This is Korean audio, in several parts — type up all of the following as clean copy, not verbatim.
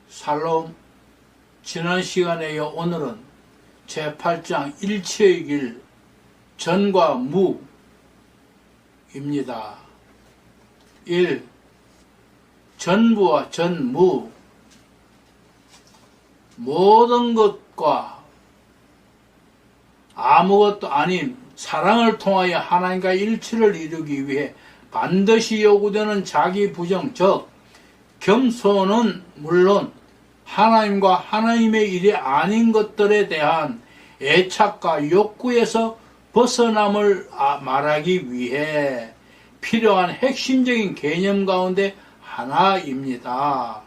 샬롬. 지난 시간에 이어 오늘은 제8장 일체의 길 전과 무입니다. 1. 전부와 전무. 모든 것과 아무것도 아닌 사랑을 통하여 하나님과 일치를 이루기 위해 반드시 요구되는 자기 부정, 즉 겸손은 물론 하나님과 하나님의 일이 아닌 것들에 대한 애착과 욕구에서 벗어남을 말하기 위해 필요한 핵심적인 개념 가운데 하나입니다.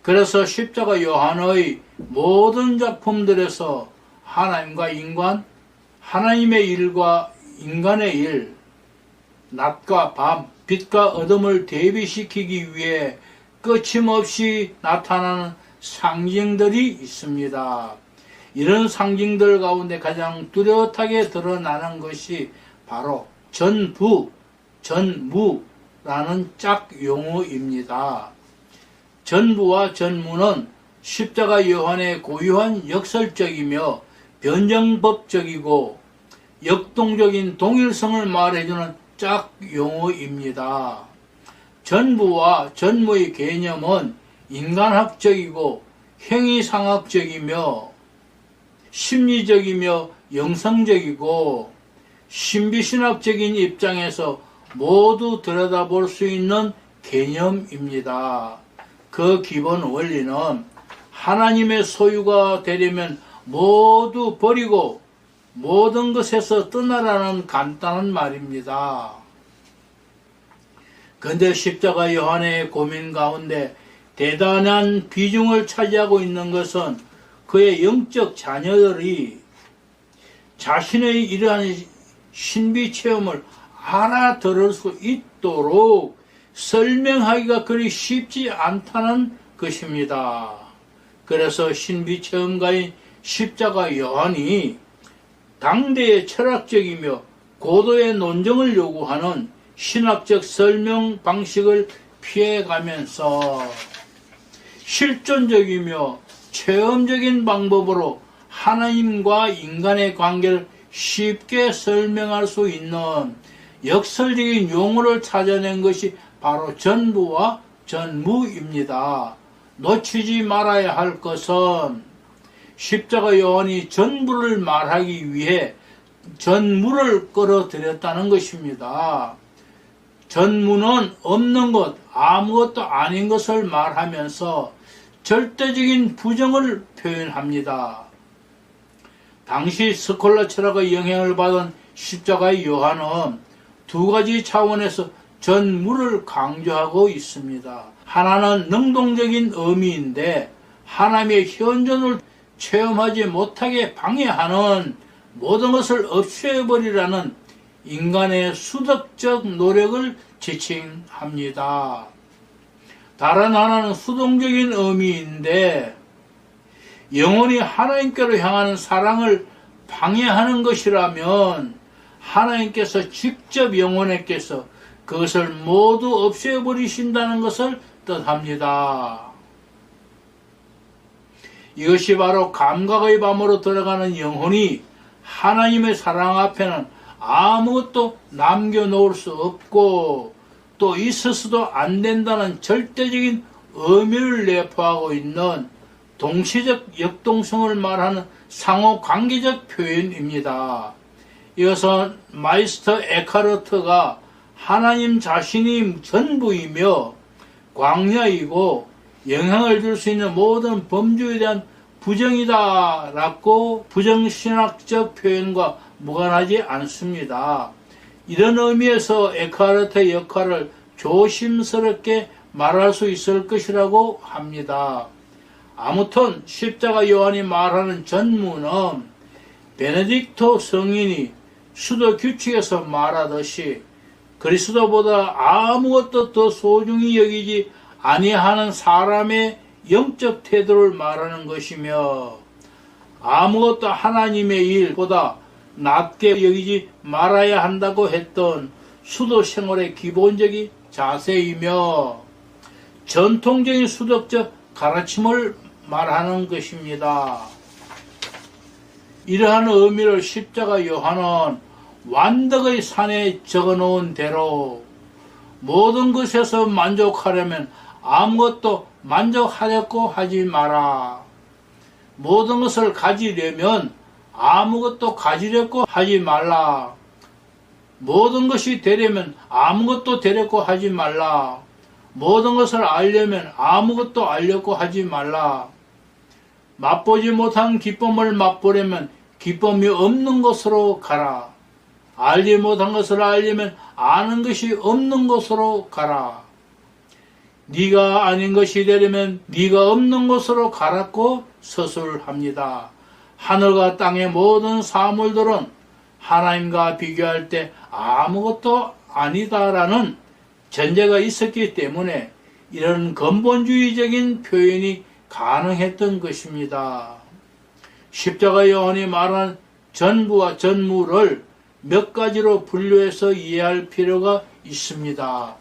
그래서 십자가 요한의 모든 작품들에서 하나님과 인간, 하나님의 일과 인간의 일, 낮과 밤, 빛과 어둠을 대비시키기 위해 끊임없이 나타나는 상징들이 있습니다. 이런 상징들 가운데 가장 뚜렷하게 드러나는 것이 바로 전부, 전무라는 짝용어입니다. 전부와 전무는 십자가 요한의 고유한 역설적이며 변정법적이고 역동적인 동일성을 말해주는 짝용어입니다. 전부와 전무의 개념은 인간학적이고 행위상학적이며 심리적이며 영성적이고 신비신학적인 입장에서 모두 들여다볼 수 있는 개념입니다. 그 기본 원리는 하나님의 소유가 되려면 모두 버리고 모든 것에서 떠나라는 간단한 말입니다. 그런데 십자가 요한의 고민 가운데 대단한 비중을 차지하고 있는 것은 그의 영적 자녀들이 자신의 이러한 신비 체험을 알아들을 수 있도록 설명하기가 그리 쉽지 않다는 것입니다. 그래서 신비 체험가인 십자가 요한이 당대의 철학적이며 고도의 논정을 요구하는 신학적 설명 방식을 피해가면서 실존적이며 체험적인 방법으로 하나님과 인간의 관계를 쉽게 설명할 수 있는 역설적인 용어를 찾아낸 것이 바로 전부와 전무입니다. 놓치지 말아야 할 것은 십자가 요한이 전부를 말하기 위해 전무를 끌어들였다는 것입니다. 전무는 없는 것, 아무것도 아닌 것을 말하면서 절대적인 부정을 표현합니다. 당시 스콜라 철학의 영향을 받은 십자가의 요한은 두 가지 차원에서 전무를 강조하고 있습니다. 하나는 능동적인 의미인데 하나님의 현존을 체험하지 못하게 방해하는 모든 것을 없애버리라는 인간의 수덕적 노력을 지칭합니다. 다른 하나는 수동적인 의미인데 영원히 하나님께로 향하는 사랑을 방해하는 것이라면 하나님께서 직접 영혼에게서 그것을 모두 없애버리신다는 것을 뜻합니다. 이것이 바로 감각의 밤으로 들어가는 영혼이 하나님의 사랑 앞에는 아무것도 남겨놓을 수 없고 또 있어서도 안 된다는 절대적인 의미를 내포하고 있는 동시적 역동성을 말하는 상호관계적 표현입니다. 이것은 마이스터 에카르트가 하나님 자신이 전부이며 광야이고 영향을 줄 수 있는 모든 범주에 대한 부정이다 라고 부정신학적 표현과 무관하지 않습니다. 이런 의미에서 에카르트의 역할을 조심스럽게 말할 수 있을 것이라고 합니다. 아무튼 십자가 요한이 말하는 전무는 베네딕토 성인이 수도 규칙에서 말하듯이 그리스도보다 아무것도 더 소중히 여기지 아니하는 사람의 영적 태도를 말하는 것이며 아무것도 하나님의 일보다 낮게 여기지 말아야 한다고 했던 수도 생활의 기본적인 자세이며 전통적인 수덕적 가르침을 말하는 것입니다. 이러한 의미를 십자가 요한은 완덕의 산에 적어놓은 대로 모든 것에서 만족하려면 아무것도 만족하려고 하지 마라. 모든 것을 가지려면 아무것도 가지려고 하지 말라. 모든 것이 되려면 아무것도 되려고 하지 말라. 모든 것을 알려면 아무것도 알려고 하지 말라. 맛보지 못한 기쁨을 맛보려면 기쁨이 없는 곳으로 가라. 알지 못한 것을 알려면 아는 것이 없는 곳으로 가라. 네가 아닌 것이 되려면 네가 없는 곳으로 가라고 서술합니다. 하늘과 땅의 모든 사물들은 하나님과 비교할 때 아무것도 아니다라는 전제가 있었기 때문에 이런 근본주의적인 표현이 가능했던 것입니다. 십자가 요한이 말한 전부와 전무를 몇 가지로 분류해서 이해할 필요가 있습니다.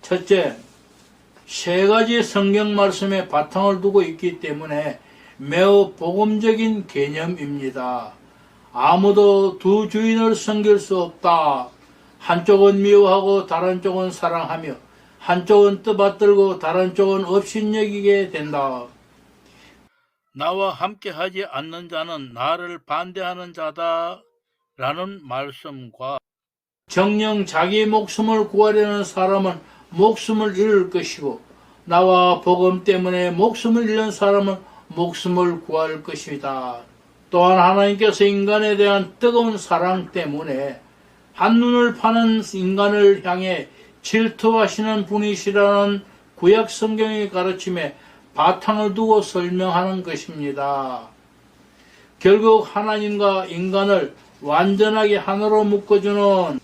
첫째, 세 가지 성경 말씀에 바탕을 두고 있기 때문에 매우 복음적인 개념입니다. 아무도 두 주인을 섬길 수 없다. 한쪽은 미워하고 다른 쪽은 사랑하며 한쪽은 떠받들고 다른 쪽은 업신여기게 된다. 나와 함께하지 않는 자는 나를 반대하는 자다 라는 말씀과 정녕 자기 목숨을 구하려는 사람은 목숨을 잃을 것이고 나와 복음 때문에 목숨을 잃는 사람은 목숨을 구할 것이다. 또한 하나님께서 인간에 대한 뜨거운 사랑 때문에 한눈을 파는 인간을 향해 질투하시는 분이시라는 구약 성경의 가르침에 바탕을 두고 설명하는 것입니다. 결국 하나님과 인간을 완전하게 하나로 묶어주는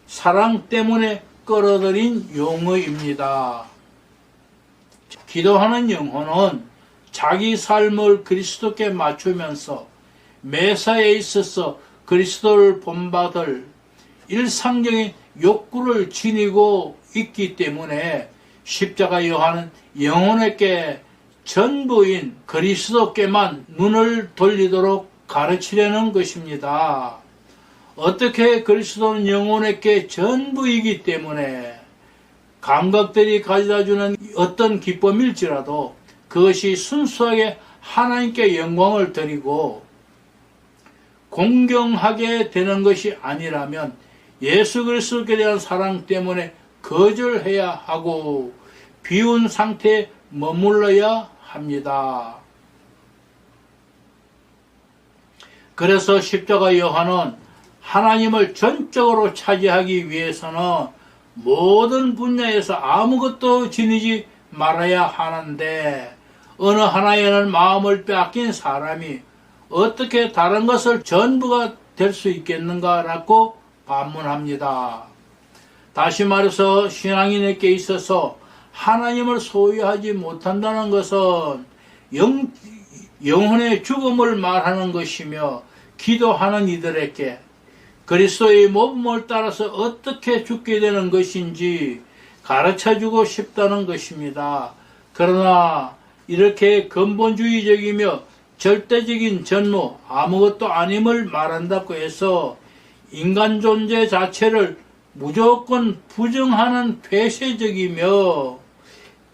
사랑 때문에 끌어들인 용어입니다. 기도하는 영혼은 자기 삶을 그리스도께 맞추면서 매사에 있어서 그리스도를 본받을 일상적인 욕구를 지니고 있기 때문에 십자가 요한은 영혼에게 전부인 그리스도께만 눈을 돌리도록 가르치려는 것입니다. 어떻게 그리스도는 영혼에게 전부이기 때문에 감각들이 가져다주는 어떤 기쁨일지라도 그것이 순수하게 하나님께 영광을 드리고 공경하게 되는 것이 아니라면 예수 그리스도께 대한 사랑 때문에 거절해야 하고 비운 상태에 머물러야 합니다. 그래서 십자가 요한은 하나님을 전적으로 차지하기 위해서는 모든 분야에서 아무것도 지니지 말아야 하는데 어느 하나에는 마음을 빼앗긴 사람이 어떻게 다른 것을 전부가 될 수 있겠는가라고 반문합니다. 다시 말해서 신앙인에게 있어서 하나님을 소유하지 못한다는 것은 영혼의 죽음을 말하는 것이며 기도하는 이들에게 그리스도의 몸을 따라서 어떻게 죽게 되는 것인지 가르쳐주고 싶다는 것입니다. 그러나 이렇게 근본주의적이며 절대적인 전무, 아무것도 아님을 말한다고 해서 인간 존재 자체를 무조건 부정하는 폐쇄적이며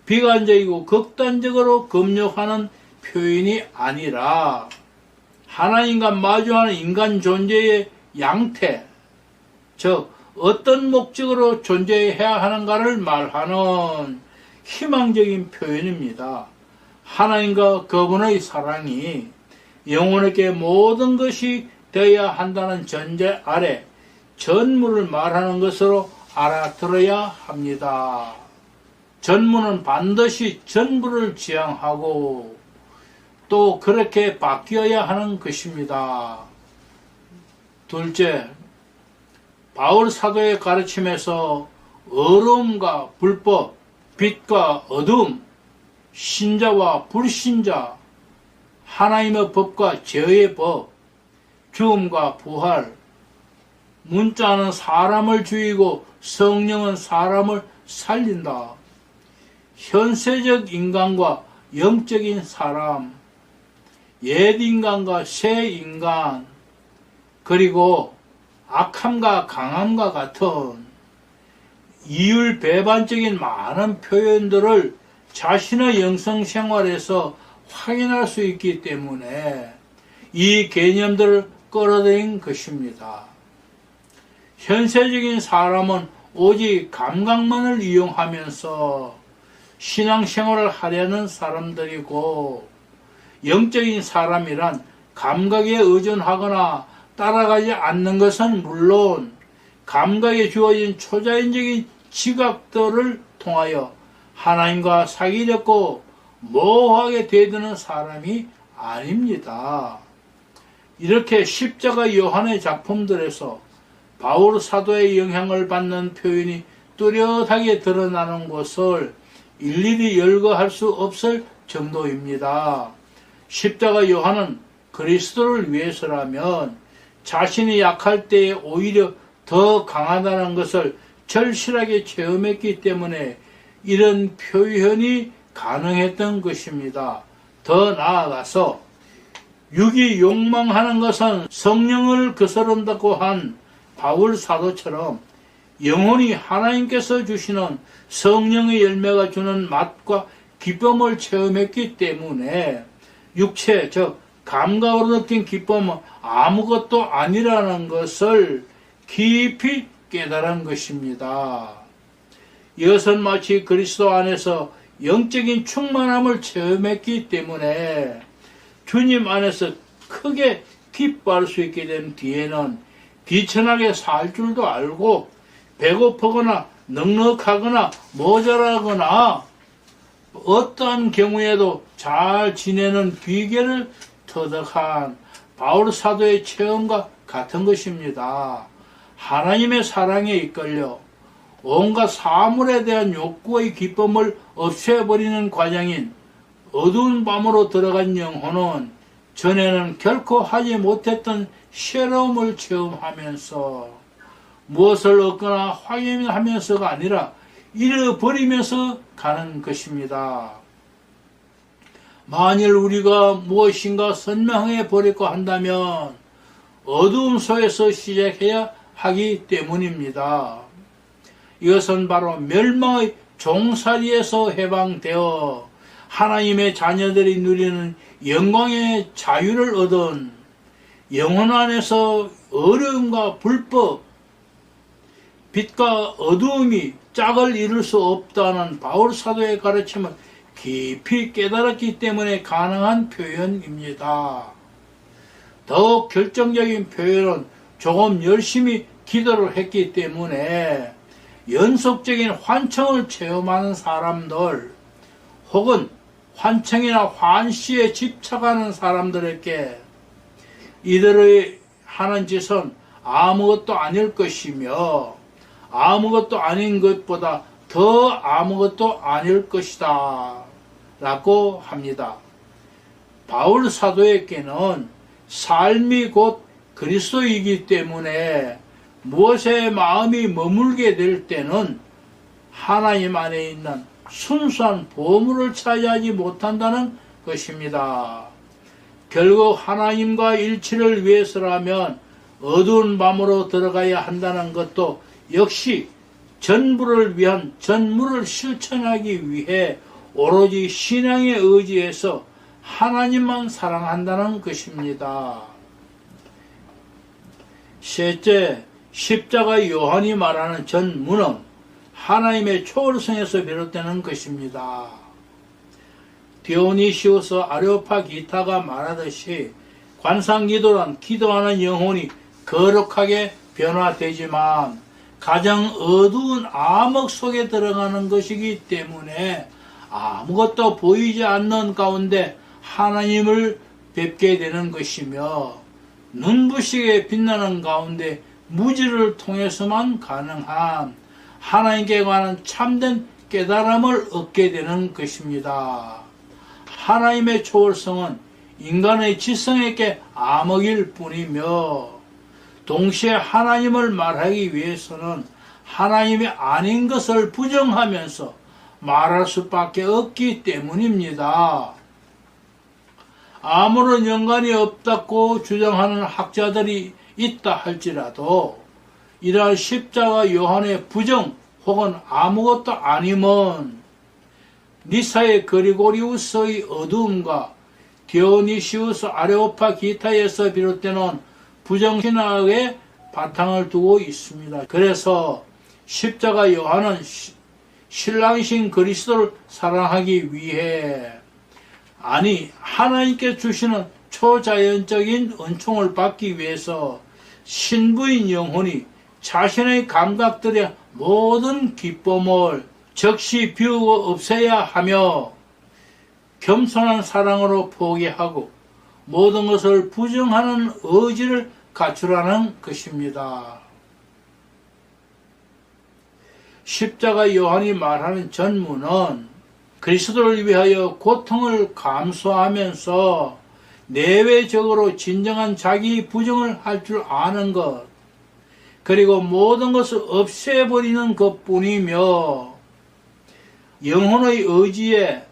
비관적이고 극단적으로 금욕하는 표현이 아니라 하나님과 마주하는 인간 존재의 양태, 즉 어떤 목적으로 존재해야 하는가를 말하는 희망적인 표현입니다. 하나님과 그분의 사랑이 영혼에게 모든 것이 되어야 한다는 전제 아래 전무를 말하는 것으로 알아들어야 합니다. 전무는 반드시 전부를 지향하고 또 그렇게 바뀌어야 하는 것입니다. 둘째, 바울 사도의 가르침에서 어려움과 불법, 빛과 어둠, 신자와 불신자, 하나님의 법과 죄의 법, 죽음과 부활, 문자는 사람을 죽이고 성령은 사람을 살린다. 현세적 인간과 영적인 사람, 옛 인간과 새 인간, 그리고 악함과 강함과 같은 이율배반적인 많은 표현들을 자신의 영성생활에서 확인할 수 있기 때문에 이 개념들을 끌어들인 것입니다. 현세적인 사람은 오직 감각만을 이용하면서 신앙생활을 하려는 사람들이고, 영적인 사람이란 감각에 의존하거나 따라가지 않는 것은 물론 감각에 주어진 초자연적인 지각들을 통하여 하나님과 사귀려고 모호하게 대드는 사람이 아닙니다. 이렇게 십자가 요한의 작품들에서 바울 사도의 영향을 받는 표현이 뚜렷하게 드러나는 것을 일일이 열거할 수 없을 정도입니다. 십자가 요한은 그리스도를 위해서라면 자신이 약할 때에 오히려 더 강하다는 것을 절실하게 체험했기 때문에 이런 표현이 가능했던 것입니다. 더 나아가서 육이 욕망하는 것은 성령을 거스른다고 한 바울 사도처럼 영혼이 하나님께서 주시는 성령의 열매가 주는 맛과 기쁨을 체험했기 때문에 육체, 즉 감각으로 느낀 기쁨은 아무것도 아니라는 것을 깊이 깨달은 것입니다. 이것은 마치 그리스도 안에서 영적인 충만함을 체험했기 때문에 주님 안에서 크게 기뻐할 수 있게 된 뒤에는 비천하게 살 줄도 알고 배고프거나 넉넉하거나 모자라거나 어떠한 경우에도 잘 지내는 비결을 터득한 바울 사도의 체험과 같은 것입니다. 하나님의 사랑에 이끌려 온갖 사물에 대한 욕구의 기쁨을 없애버리는 과정인 어두운 밤으로 들어간 영혼은 전에는 결코 하지 못했던 새로움을 체험하면서 무엇을 얻거나 확인하면서가 아니라 잃어버리면서 가는 것입니다. 만일 우리가 무엇인가 선명해 버릴까 한다면 어두움 속에서 시작해야 하기 때문입니다. 이것은 바로 멸망의 종살이에서 해방되어 하나님의 자녀들이 누리는 영광의 자유를 얻은 영혼 안에서 어려움과 불법, 빛과 어두움이 짝을 이룰 수 없다는 바울 사도의 가르침을 깊이 깨달았기 때문에 가능한 표현입니다. 더욱 결정적인 표현은 조금 열심히 기도를 했기 때문에 연속적인 환청을 체험하는 사람들 혹은 환청이나 환시에 집착하는 사람들에게 이들의 하는 짓은 아무것도 아닐 것이며 아무것도 아닌 것보다 더 아무것도 아닐 것이다 라고 합니다. 바울 사도에게는 삶이 곧 그리스도이기 때문에 무엇에 마음이 머물게 될 때는 하나님 안에 있는 순수한 보물을 차지하지 못한다는 것입니다. 결국 하나님과 일치를 위해서라면 어두운 밤으로 들어가야 한다는 것도 역시 전부를 위한 전무를 실천하기 위해 오로지 신앙에 의지해서 하나님만 사랑한다는 것입니다. 셋째, 십자가 요한이 말하는 전무는 하나님의 초월성에서 비롯되는 것입니다. 디오니시우스 아레오파기타가 말하듯이 관상기도란 기도하는 영혼이 거룩하게 변화되지만 가장 어두운 암흑 속에 들어가는 것이기 때문에 아무것도 보이지 않는 가운데 하나님을 뵙게 되는 것이며 눈부시게 빛나는 가운데 무지를 통해서만 가능한 하나님께 관한 참된 깨달음을 얻게 되는 것입니다. 하나님의 초월성은 인간의 지성에게 암흑일 뿐이며 동시에 하나님을 말하기 위해서는 하나님이 아닌 것을 부정하면서 말할 수밖에 없기 때문입니다. 아무런 연관이 없다고 주장하는 학자들이 있다 할지라도 이러한 십자가 요한의 부정 혹은 아무것도 아님은 니사의 그리고리우스의 어두움과 디오니시우스 아레오파기타에서 비롯되는 부정신학의 바탕을 두고 있습니다. 그래서 십자가 요한은 신랑이신 그리스도를 사랑하기 위해, 아니 하나님께 주시는 초자연적인 은총을 받기 위해서 신부인 영혼이 자신의 감각들의 모든 기쁨을 즉시 비우고 없애야 하며 겸손한 사랑으로 포기하고 모든 것을 부정하는 의지를 갖추라는 것입니다. 십자가 요한이 말하는 전무는 그리스도를 위하여 고통을 감수하면서 내외적으로 진정한 자기 부정을 할 줄 아는 것, 그리고 모든 것을 없애버리는 것뿐이며 영혼의 의지에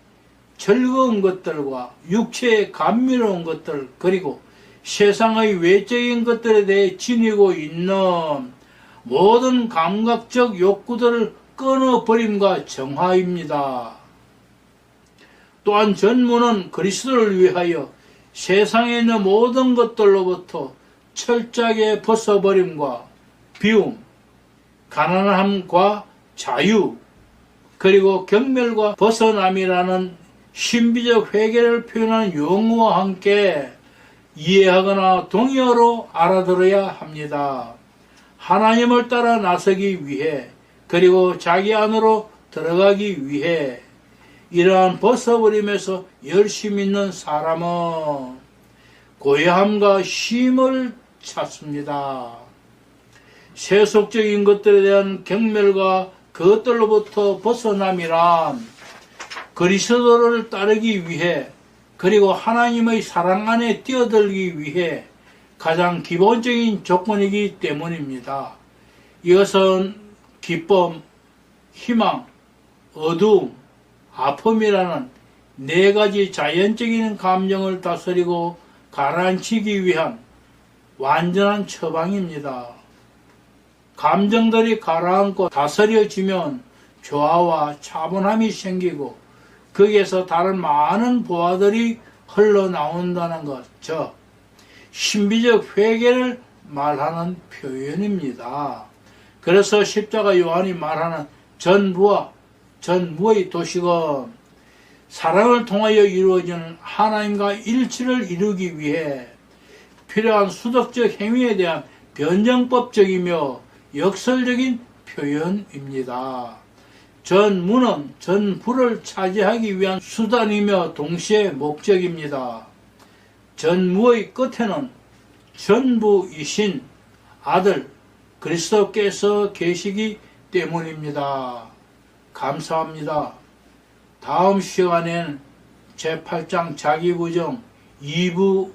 즐거운 것들과 육체의 감미로운 것들, 그리고 세상의 외적인 것들에 대해 지니고 있는 모든 감각적 욕구들을 끊어버림과 정화입니다. 또한 전무는 그리스도를 위하여 세상에 있는 모든 것들로부터 철저하게 벗어버림과 비움, 가난함과 자유, 그리고 경멸과 벗어남이라는 신비적 회개를 표현하는 용어와 함께 이해하거나 동의어로 알아들어야 합니다. 하나님을 따라 나서기 위해, 그리고 자기 안으로 들어가기 위해 이러한 벗어버림에서 열심히 있는 사람은 고요함과 쉼을 찾습니다. 세속적인 것들에 대한 경멸과 그것들로부터 벗어남이란 그리스도를 따르기 위해, 그리고 하나님의 사랑 안에 뛰어들기 위해 가장 기본적인 조건이기 때문입니다. 이것은 기쁨, 희망, 어두움, 아픔이라는 네 가지 자연적인 감정을 다스리고 가라앉히기 위한 완전한 처방입니다. 감정들이 가라앉고 다스려지면 조화와 차분함이 생기고 거기에서 다른 많은 보화들이 흘러나온다는 것, 즉 신비적 회개를 말하는 표현입니다. 그래서 십자가 요한이 말하는 전부와 전무의 도식은 사랑을 통하여 이루어지는 하나님과 일치를 이루기 위해 필요한 수덕적 행위에 대한 변정법적이며 역설적인 표현입니다. 전무는 전부를 차지하기 위한 수단이며 동시에 목적입니다. 전무의 끝에는 전부이신 아들 그리스도께서 계시기 때문입니다. 감사합니다. 다음 시간엔 제8장 자기부정 2부